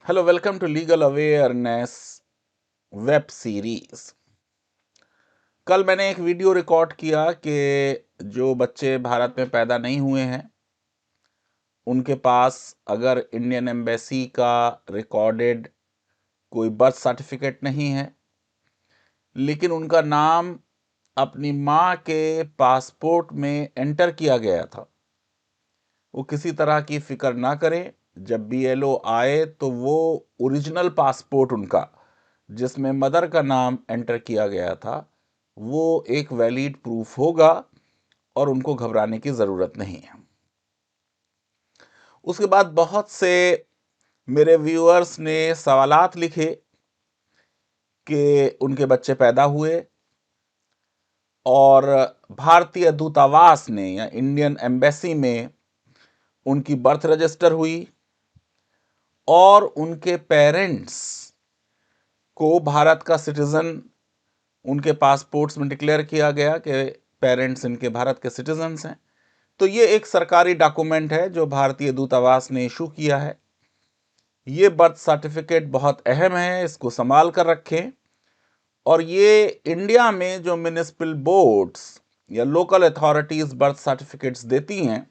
Hello, welcome to legal awareness web series. कल मैंने एक वीडियो रिकॉर्ड किया कि जो बच्चे भारत में पैदा नहीं हुए हैं उनके पास अगर इंडियन एम्बेसी का रिकॉर्डेड कोई बर्थ सर्टिफिकेट नहीं है, लेकिन उनका नाम अपनी माँ के पासपोर्ट में एंटर किया गया था, वो किसी तरह की फिक्र ना करें। जब बीएलओ आए तो वो ओरिजिनल पासपोर्ट उनका, जिसमें मदर का नाम एंटर किया गया था, वो एक वैलिड प्रूफ होगा और उनको घबराने की ज़रूरत नहीं है। उसके बाद बहुत से मेरे व्यूअर्स ने सवालात लिखे कि उनके बच्चे पैदा हुए और भारतीय दूतावास ने या इंडियन एम्बेसी में उनकी बर्थ रजिस्टर हुई और उनके पेरेंट्स को भारत का सिटीज़न उनके पासपोर्ट्स में डिक्लेयर किया गया कि पेरेंट्स इनके भारत के सिटीजन्स हैं। तो ये एक सरकारी डॉक्यूमेंट है जो भारतीय दूतावास ने इशू किया है। ये बर्थ सर्टिफिकेट बहुत अहम है, इसको संभाल कर रखें। और ये इंडिया में जो म्युनिसिपल बोर्ड्स या लोकल अथॉरिटीज़ बर्थ सर्टिफिकेट्स देती हैं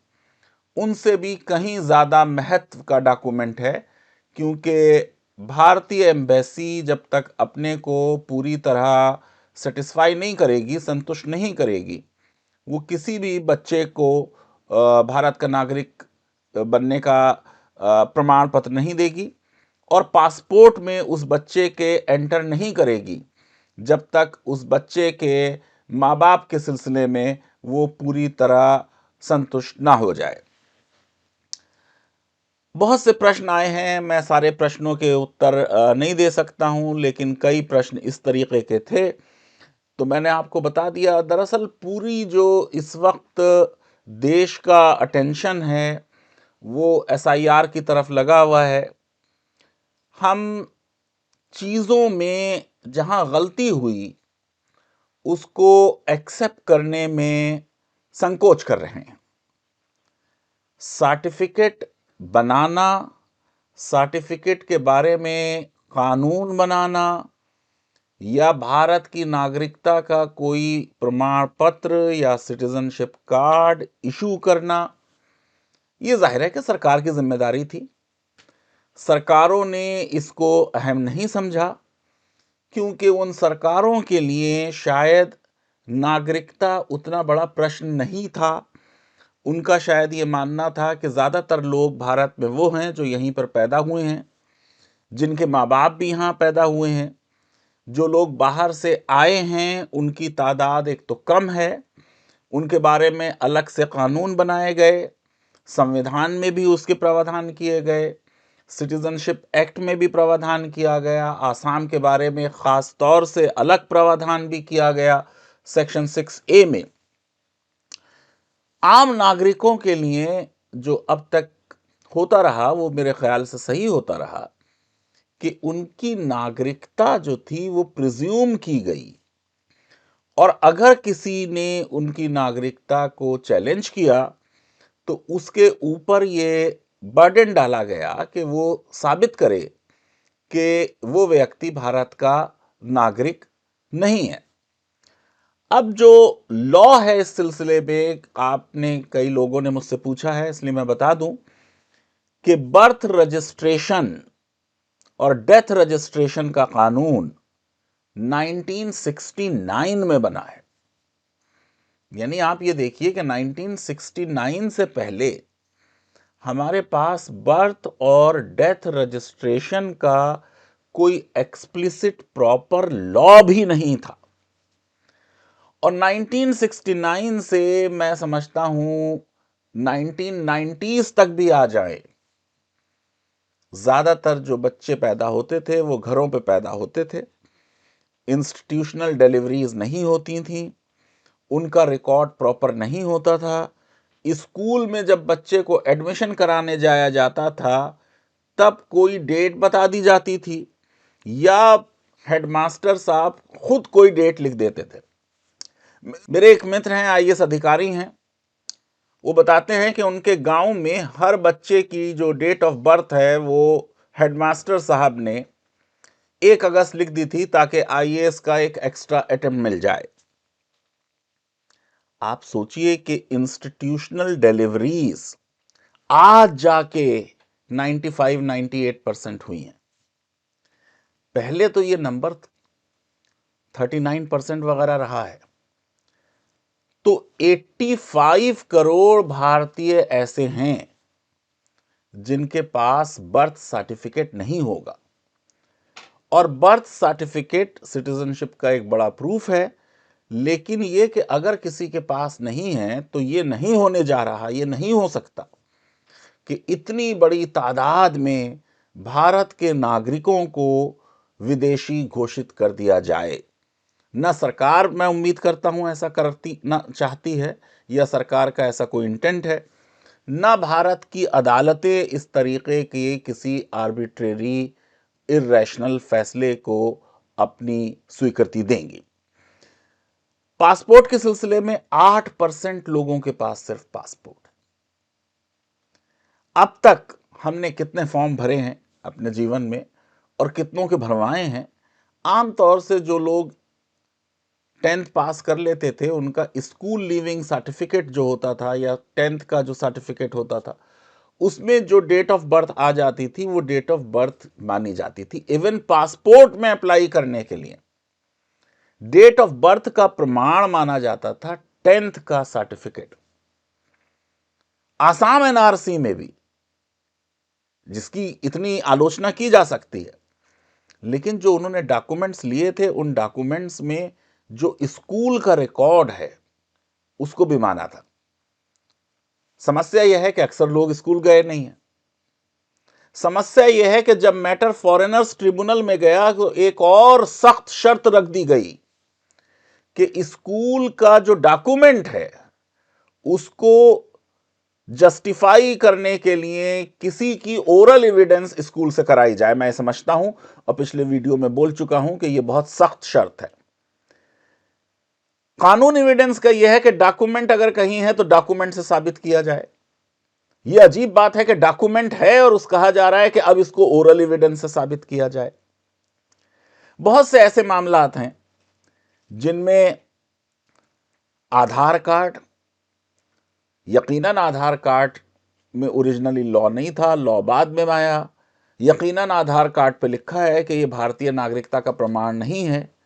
उनसे भी कहीं ज़्यादा महत्व का डॉक्यूमेंट है, क्योंकि भारतीय एम्बेसी जब तक अपने को पूरी तरह सेटिस्फाई नहीं करेगी, संतुष्ट नहीं करेगी, वो किसी भी बच्चे को भारत का नागरिक बनने का प्रमाण पत्र नहीं देगी और पासपोर्ट में उस बच्चे के एंटर नहीं करेगी जब तक उस बच्चे के माँ बाप के सिलसिले में वो पूरी तरह संतुष्ट ना हो जाए। बहुत से प्रश्न आए हैं, मैं सारे प्रश्नों के उत्तर नहीं दे सकता हूं, लेकिन कई प्रश्न इस तरीके के थे तो मैंने आपको बता दिया। दरअसल पूरी जो इस वक्त देश का अटेंशन है वो एसआईआर की तरफ लगा हुआ है। हम चीज़ों में जहां गलती हुई उसको एक्सेप्ट करने में संकोच कर रहे हैं। सर्टिफिकेट बनाना, सर्टिफिकेट के बारे में कानून बनाना या भारत की नागरिकता का कोई प्रमाण पत्र या सिटीजनशिप कार्ड इशू करना, ये जाहिर है कि सरकार की जिम्मेदारी थी। सरकारों ने इसको अहम नहीं समझा, क्योंकि उन सरकारों के लिए शायद नागरिकता उतना बड़ा प्रश्न नहीं था। उनका शायद ये मानना था कि ज़्यादातर लोग भारत में वो हैं जो यहीं पर पैदा हुए हैं, जिनके माँ बाप भी यहाँ पैदा हुए हैं। जो लोग बाहर से आए हैं उनकी तादाद एक तो कम है, उनके बारे में अलग से कानून बनाए गए, संविधान में भी उसके प्रावधान किए गए, सिटीजनशिप एक्ट में भी प्रावधान किया गया, आसाम के बारे में ख़ास तौर से अलग प्रावधान भी किया गया सेक्शन 6A में। आम नागरिकों के लिए जो अब तक होता रहा वो मेरे ख्याल से सही होता रहा कि उनकी नागरिकता जो थी वो प्रिज्यूम की गई, और अगर किसी ने उनकी नागरिकता को चैलेंज किया तो उसके ऊपर ये बर्डन डाला गया कि वो साबित करे कि वो व्यक्ति भारत का नागरिक नहीं है। अब जो लॉ है इस सिलसिले में, आपने कई लोगों ने मुझसे पूछा है, इसलिए मैं बता दूं कि बर्थ रजिस्ट्रेशन और डेथ रजिस्ट्रेशन का कानून 1969 में बना है। यानी आप ये देखिए कि 1969 से पहले हमारे पास बर्थ और डेथ रजिस्ट्रेशन का कोई एक्सप्लिसिट प्रॉपर लॉ भी नहीं था। और 1969 से मैं समझता हूं 1990s तक भी आ जाए, ज़्यादातर जो बच्चे पैदा होते थे वो घरों पे पैदा होते थे, इंस्टीट्यूशनल डिलीवरीज नहीं होती थी, उनका रिकॉर्ड प्रॉपर नहीं होता था। स्कूल में जब बच्चे को एडमिशन कराने जाया जाता था तब कोई डेट बता दी जाती थी या हेडमास्टर साहब खुद कोई डेट लिख देते थे। मेरे एक मित्र हैं, आईएएस अधिकारी हैं, वो बताते हैं कि उनके गांव में हर बच्चे की जो डेट ऑफ बर्थ है वो हेडमास्टर साहब ने 1 अगस्त लिख दी थी ताकि आईएएस का एक एक्स्ट्रा अटेम्प्ट मिल जाए। आप सोचिए कि इंस्टीट्यूशनल डिलीवरीज आज जाके 95-98% हुई हैं। पहले तो ये नंबर 39% वगैरह रहा है। तो 85 करोड़ भारतीय ऐसे हैं जिनके पास बर्थ सर्टिफिकेट नहीं होगा, और बर्थ सर्टिफिकेट सिटीजनशिप का एक बड़ा प्रूफ है। लेकिन ये कि अगर किसी के पास नहीं है तो ये नहीं होने जा रहा, ये नहीं हो सकता कि इतनी बड़ी तादाद में भारत के नागरिकों को विदेशी घोषित कर दिया जाए। न सरकार, मैं उम्मीद करता हूं, ऐसा करती न चाहती है, या सरकार का ऐसा कोई इंटेंट है, न भारत की अदालतें इस तरीके के किसी आर्बिट्रेरी इर्रेशनल फैसले को अपनी स्वीकृति देंगी। पासपोर्ट के सिलसिले में 8% लोगों के पास सिर्फ पासपोर्ट है। अब तक हमने कितने फॉर्म भरे हैं अपने जीवन में और कितनों के भरवाए हैं। आमतौर से जो लोग 10th पास कर लेते थे उनका स्कूल लीविंग सर्टिफिकेट जो होता था या 10th का जो सर्टिफिकेट होता था उसमें जो डेट ऑफ बर्थ आ जाती थी वो डेट ऑफ बर्थ मानी जाती थी। इवन पासपोर्ट में अप्लाई करने के लिए डेट ऑफ बर्थ का प्रमाण माना जाता था 10th का सर्टिफिकेट। आसाम एनआरसी में भी, जिसकी इतनी आलोचना की जा सकती है, लेकिन जो उन्होंने डॉक्यूमेंट्स लिए थे उन डॉक्यूमेंट्स में जो स्कूल का रिकॉर्ड है उसको भी माना था। समस्या यह है कि अक्सर लोग स्कूल गए नहीं हैं। समस्या यह है कि जब मैटर फॉरेनर्स ट्रिब्यूनल में गया तो एक और सख्त शर्त रख दी गई कि स्कूल का जो डॉक्यूमेंट है उसको जस्टिफाई करने के लिए किसी की ओरल एविडेंस स्कूल से कराई जाए। मैं समझता हूं और पिछले वीडियो में बोल चुका हूं कि यह बहुत सख्त शर्त है। कानून एविडेंस का यह है कि डॉक्यूमेंट अगर कहीं है तो डॉक्यूमेंट से साबित किया जाए। यह अजीब बात है कि डॉक्यूमेंट है और कहा जा रहा है कि अब इसको ओरल एविडेंस से साबित किया जाए। बहुत से ऐसे मामलात हैं जिनमें आधार कार्ड, यकीनन आधार कार्ड में ओरिजिनली लॉ नहीं था, लॉ बाद में आया। यकीनन आधार कार्ड पे लिखा है कि ये भारतीय नागरिकता का प्रमाण नहीं है,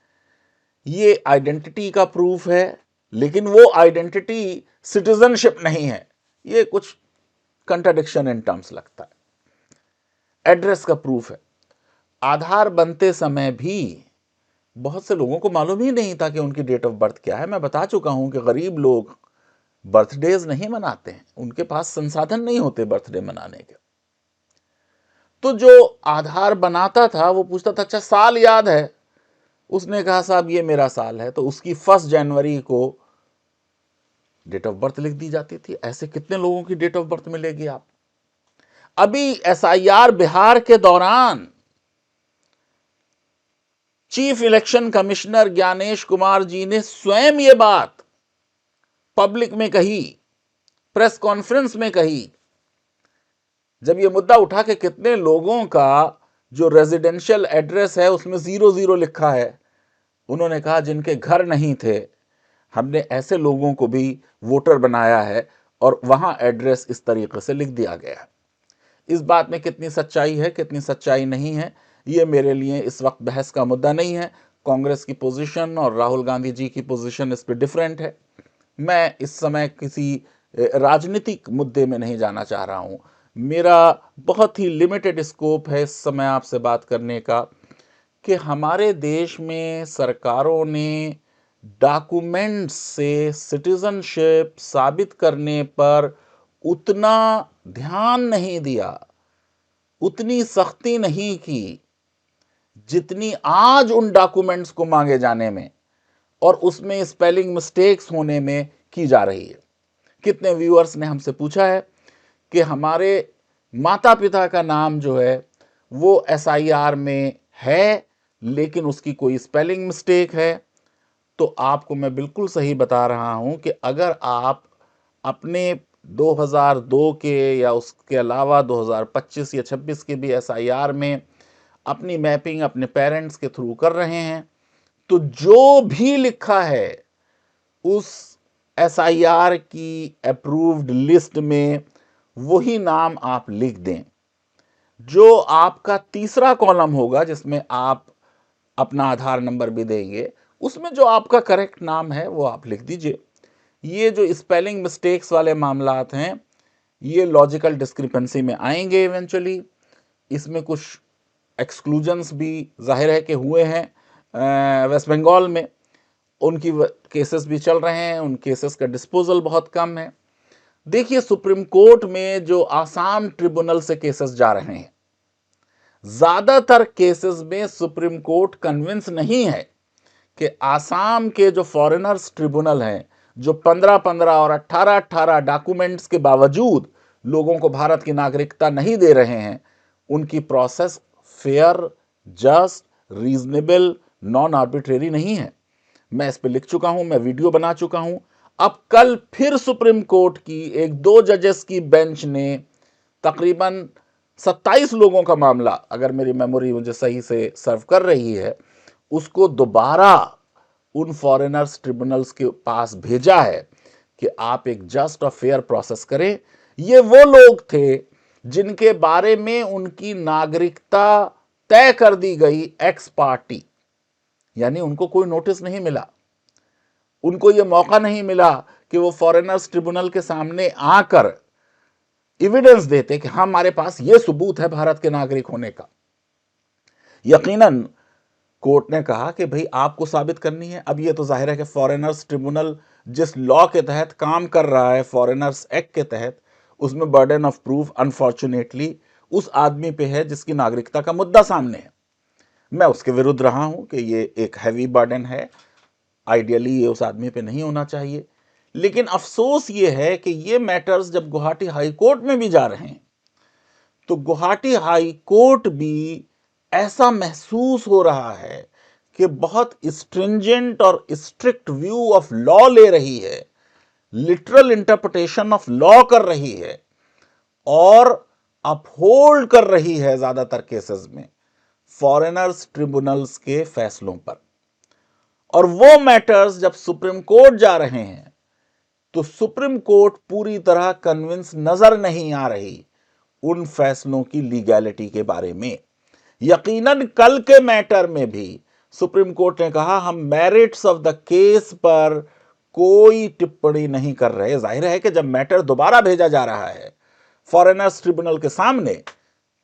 ये आइडेंटिटी का प्रूफ है, लेकिन वो आइडेंटिटी सिटीजनशिप नहीं है। ये कुछ कंट्राडिक्शन इन टर्म्स लगता है। एड्रेस का प्रूफ है। आधार बनते समय भी बहुत से लोगों को मालूम ही नहीं था कि उनकी डेट ऑफ बर्थ क्या है। मैं बता चुका हूं कि गरीब लोग बर्थडेज नहीं मनाते हैं, उनके पास संसाधन नहीं होते बर्थडे मनाने के। तो जो आधार बनाता था वो पूछता था, अच्छा साल याद है? उसने कहा साहब ये मेरा साल है, तो उसकी 1 जनवरी को डेट ऑफ बर्थ लिख दी जाती थी। ऐसे कितने लोगों की डेट ऑफ बर्थ मिलेगी आप? अभी एसआईआर बिहार के दौरान chief election commissioner Gyanesh Kumar ji ने स्वयं ये बात पब्लिक में कही, प्रेस कॉन्फ्रेंस में कही। जब ये मुद्दा उठा कि कितने लोगों का जो रेजिडेंशियल एड्रेस है उसमें 00 लिखा है, उन्होंने कहा जिनके घर नहीं थे, हमने ऐसे लोगों को भी वोटर बनाया है और वहां एड्रेस इस तरीके से लिख दिया गया है। इस बात में कितनी सच्चाई है, कितनी सच्चाई नहीं है, ये मेरे लिए इस वक्त बहस का मुद्दा नहीं है। कांग्रेस की पोजीशन और राहुल गांधी जी की पोजीशन इस पर डिफरेंट है। मैं इस समय किसी राजनीतिक मुद्दे में नहीं जाना चाह रहा हूं। मेरा बहुत ही लिमिटेड स्कोप है इस समय आपसे बात करने का कि हमारे देश में सरकारों ने डॉक्यूमेंट्स से सिटीजनशिप साबित करने पर उतना ध्यान नहीं दिया, उतनी सख्ती नहीं की जितनी आज उन डॉक्यूमेंट्स को मांगे जाने में और उसमें स्पेलिंग मिस्टेक्स होने में की जा रही है। कितने व्यूअर्स ने हमसे पूछा है कि हमारे माता पिता का नाम जो है वो एसआईआर में है लेकिन उसकी कोई स्पेलिंग मिस्टेक है। तो आपको मैं बिल्कुल सही बता रहा हूं कि अगर आप अपने 2002 के या उसके अलावा 2025 या 26 के भी एसआईआर में अपनी मैपिंग अपने पेरेंट्स के थ्रू कर रहे हैं, तो जो भी लिखा है उस एसआईआर की अप्रूव्ड लिस्ट में वही नाम आप लिख दें। जो आपका तीसरा कॉलम होगा जिसमें आप अपना आधार नंबर भी देंगे, उसमें जो आपका करेक्ट नाम है वो आप लिख दीजिए। ये जो स्पेलिंग मिस्टेक्स वाले मामलात हैं, ये लॉजिकल डिस्क्रिपेंसी में आएंगे इवेंचुअली। इसमें कुछ एक्सक्लूजन्स भी जाहिर है कि हुए हैं वेस्ट बंगाल में, उनकी केसेस भी चल रहे हैं, उन केसेस का डिस्पोजल बहुत कम है। देखिए, सुप्रीम कोर्ट में जो आसाम ट्रिब्यूनल से केसेस जा रहे हैं, ज्यादातर केसेस में सुप्रीम कोर्ट कन्विंस नहीं है कि आसाम के जो फॉरेनर्स ट्रिब्यूनल हैं, जो 15-15 और 18-18 डॉक्यूमेंट्स के बावजूद लोगों को भारत की नागरिकता नहीं दे रहे हैं, उनकी process fair, just, reasonable, non arbitrary नहीं है। मैं इस पे लिख चुका हूं, मैं वीडियो बना चुका हूं। अब कल फिर सुप्रीम कोर्ट की एक 2 जजेस की बेंच ने तकरीबन 27 लोगों का मामला, अगर मेरी मेमोरी मुझे सही से सर्व कर रही है, उसको दोबारा उन फॉरेनर्स ट्रिब्यूनल्स के पास भेजा है कि आप एक जस्ट और फेयर प्रोसेस करें। ये वो लोग थे जिनके बारे में उनकी नागरिकता तय कर दी गई एक्स पार्टी, यानी उनको कोई नोटिस नहीं मिला, उनको यह मौका नहीं मिला कि वो फॉरेनर्स ट्रिब्यूनल के सामने आकर एविडेंस देते कि हमारे पास यह सबूत है भारत के नागरिक होने का। यकीनन कोर्ट ने कहा कि भाई आपको साबित करनी है। अब ये तो जाहिर है कि फॉरेनर्स ट्रिब्यूनल जिस लॉ के तहत काम कर रहा है, फॉरेनर्स एक्ट के तहत, उसमें बर्डन ऑफ प्रूफ अनफॉर्चुनेटली उस आदमी पे है जिसकी नागरिकता का मुद्दा सामने है। मैं उसके विरुद्ध रहा हूं कि ये एक हैवी बर्डन है, आइडियली ये उस आदमी पे नहीं होना चाहिए। लेकिन अफसोस ये है कि ये मैटर्स जब गुवाहाटी हाई कोर्ट में भी जा रहे हैं, तो गुवाहाटी हाई कोर्ट भी ऐसा महसूस हो रहा है कि बहुत स्ट्रिंजेंट और स्ट्रिक्ट व्यू ऑफ लॉ ले रही है, लिटरल इंटरप्रिटेशन ऑफ लॉ कर रही है और अपहोल्ड कर रही है ज्यादातर केसेस में फॉरेनर्स ट्रिब्यूनल्स के फैसलों पर। और वो मैटर्स जब सुप्रीम कोर्ट जा रहे हैं तो सुप्रीम कोर्ट पूरी तरह कन्विंस नजर नहीं आ रही उन फैसलों की लीगैलिटी के बारे में। यकीनन कल के मैटर में भी सुप्रीम कोर्ट ने कहा हम मेरिट्स ऑफ द केस पर कोई टिप्पणी नहीं कर रहे। जाहिर है कि जब मैटर दोबारा भेजा जा रहा है फॉरेनर्स ट्रिब्यूनल के सामने,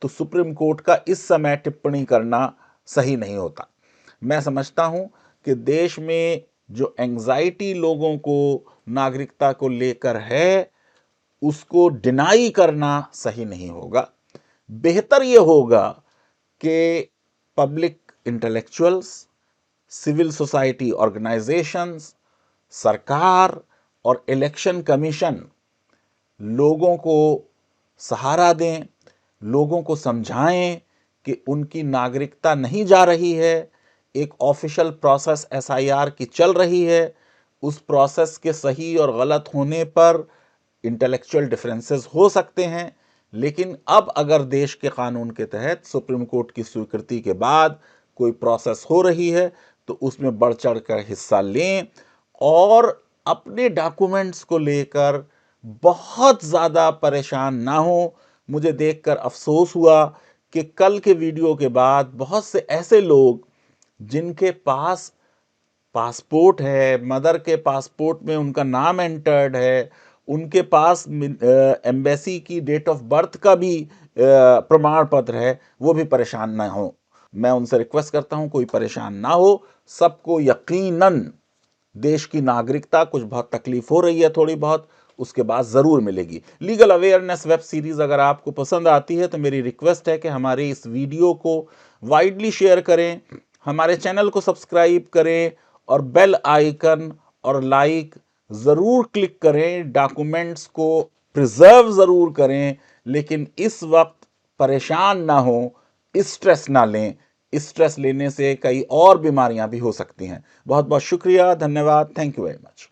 तो सुप्रीम कोर्ट का इस समय टिप्पणी करना सही नहीं होता। मैं समझता हूं कि देश में जो एंग्जाइटी लोगों को नागरिकता को लेकर है, उसको डिनाई करना सही नहीं होगा। बेहतर यह होगा कि public intellectuals, civil society organisations, सरकार और इलेक्शन कमीशन लोगों को सहारा दें, लोगों को समझाएं कि उनकी नागरिकता नहीं जा रही है। एक ऑफिशियल प्रोसेस एसआईआर की चल रही है, उस प्रोसेस के सही और गलत होने पर इंटेलेक्चुअल डिफरेंसेस हो सकते हैं, लेकिन अब अगर देश के कानून के तहत सुप्रीम कोर्ट की स्वीकृति के बाद कोई प्रोसेस हो रही है तो उसमें बढ़ चढ़ कर हिस्सा लें और अपने डॉक्यूमेंट्स को लेकर बहुत ज़्यादा परेशान ना हो। मुझे देखकर अफसोस हुआ कि कल के वीडियो के बाद बहुत से ऐसे लोग जिनके पास पासपोर्ट है, मदर के पासपोर्ट में उनका नाम एंटर्ड है, उनके पास एम्बेसी की डेट ऑफ बर्थ का भी प्रमाण पत्र है, वो भी परेशान ना हो। मैं उनसे रिक्वेस्ट करता हूं कोई परेशान ना हो। सबको यकीनन देश की नागरिकता, कुछ बहुत तकलीफ हो रही है थोड़ी बहुत, उसके बाद ज़रूर मिलेगी। लीगल अवेयरनेस वेब सीरीज़ अगर आपको पसंद आती है तो मेरी रिक्वेस्ट है कि हमारे इस वीडियो को वाइडली शेयर करें, हमारे चैनल को सब्सक्राइब करें और बेल आइकन और लाइक ज़रूर क्लिक करें। डॉक्यूमेंट्स को प्रिजर्व ज़रूर करें, लेकिन इस वक्त परेशान ना हो, स्ट्रेस ना लें। स्ट्रेस लेने से कई और बीमारियां भी हो सकती हैं। बहुत बहुत शुक्रिया, धन्यवाद, थैंक यू वेरी मच।